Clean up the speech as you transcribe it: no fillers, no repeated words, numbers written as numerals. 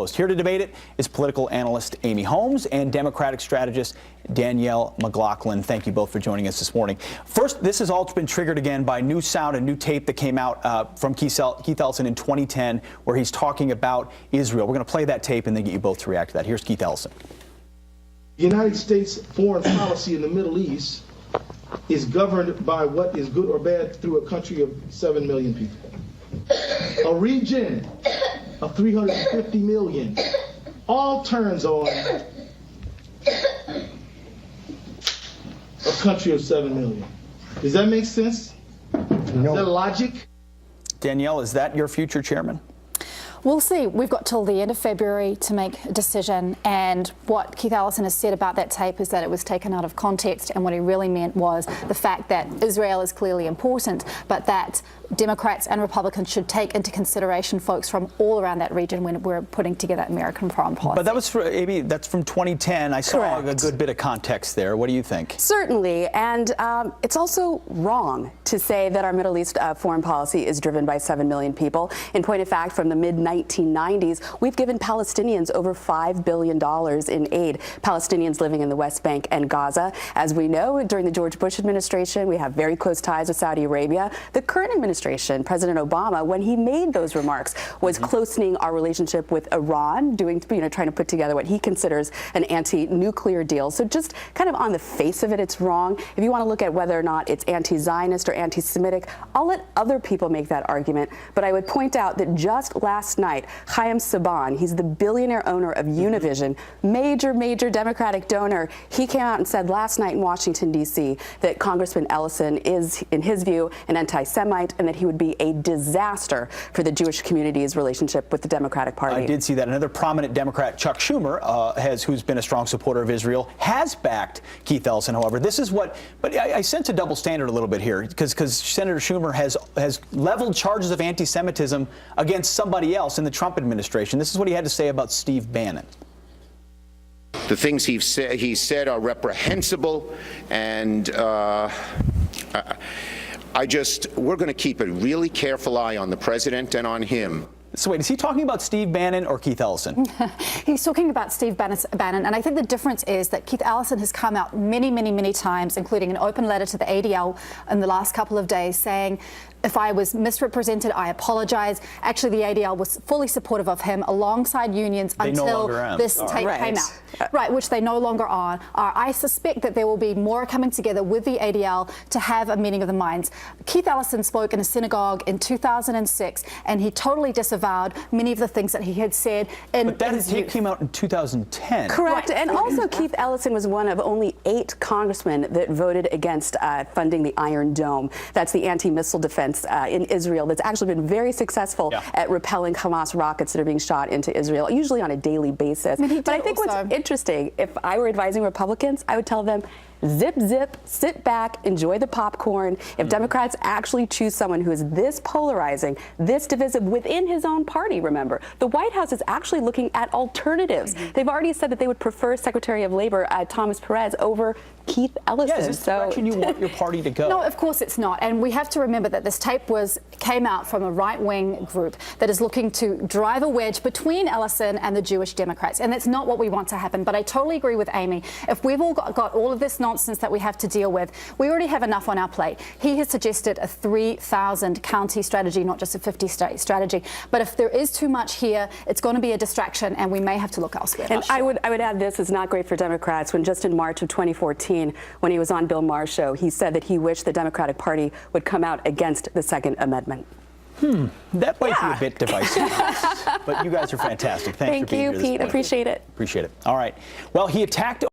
Post. Here to debate it is political analyst Amy Holmes and Democratic strategist Danielle McLaughlin. Thank you both for joining us this morning. First, this has all been triggered again by new sound and new tape that came out from Keith Ellison in 2010, where he's talking about Israel. We're going to play that tape and then get you both to react to that. Here's Keith Ellison. The United States foreign policy in the Middle East is governed by what is good or bad through a country of 7 million people. A region of 350 million all turns on a country of 7 million. Does that make sense? No. Is that logic? Danielle, is that your future chairman? We'll see. We've got till the end of February to make a decision, and what Keith Ellison has said about that tape is that it was taken out of context, and what he really meant was the fact that Israel is clearly important, but that Democrats and Republicans should take into consideration folks from all around that region when we're putting together American foreign policy. But that was Amy, that's from 2010. I saw Correct. a good bit of context there. What do you think? Certainly, and it's also wrong to say that our Middle East foreign policy is driven by 7 million people. In point of fact, from the mid-1990s, we've given Palestinians over $5 billion in aid. Palestinians living in the West Bank and Gaza. As we know, during the George Bush administration, we have very close ties with Saudi Arabia. The current administration, President Obama, when he made those remarks, was closening our relationship with Iran, trying to put together what he considers an anti-nuclear deal. So just kind of on the face of it, it's wrong. If you want to look at whether or not it's anti-Zionist or anti-Semitic, I'll let other people make that argument. But I would point out that just last night, Chaim Saban, he's the billionaire owner of Univision, major Democratic donor, he came out and said last night in Washington, D.C., that Congressman Ellison is, in his view, an anti-Semite, and that he would be a disaster for the Jewish community's relationship with the Democratic Party. I did see that. Another prominent Democrat, Chuck Schumer, who's been a strong supporter of Israel, has backed Keith Ellison. However, this is what, but I sense a double standard a little bit here, because Senator Schumer has leveled charges of anti-Semitism against somebody else in the Trump administration. This is what he had to say about Steve Bannon. The things he said are reprehensible, and we're going to keep a really careful eye on the president and on him. So wait, is he talking about Steve Bannon or Keith Ellison? He's talking about Steve Bannon, and I think the difference is that Keith Ellison has come out many times, including an open letter to the ADL in the last couple of days, saying, if I was misrepresented, I apologize. Actually, the ADL was fully supportive of him alongside unions until this tape came out. Right, which they no longer are. I suspect that there will be more coming together with the ADL to have a meeting of the minds. Keith Ellison spoke in a synagogue in 2006, and he totally disavowed many of the things that he had said. But that tape came out in 2010. Correct, and also Keith Ellison was one of only 8 congressmen that voted against funding the Iron Dome. That's the anti-missile defense in Israel that's actually been very successful at repelling Hamas rockets that are being shot into Israel, usually on a daily basis. But I think what's interesting, if I were advising Republicans, I would tell them, zip, sit back, enjoy the popcorn. If Democrats actually choose someone who is this polarizing, this divisive within his own party, remember, the White House is actually looking at alternatives. They've already said that they would prefer Secretary of Labor Thomas Perez over Keith Ellison. Yeah, is this the direction you want your party to go? No, of course it's not. And we have to remember that this tape came out from a right-wing group that is looking to drive a wedge between Ellison and the Jewish Democrats. And that's not what we want to happen. But I totally agree with Amy. If we've all got all of this nonsense that we have to deal with, we already have enough on our plate. He has suggested a 3,000 county strategy, not just a 50-state strategy. But if there is too much here, it's going to be a distraction, and we may have to look elsewhere. And I would add this is not great for Democrats when just in March of 2014, when he was on Bill Maher's show, he said that he wished the Democratic Party would come out against the Second Amendment. That might be a bit divisive, but you guys are fantastic. Thanks for being here this morning. Pete. Appreciate it. Appreciate it. All right. Well, he attacked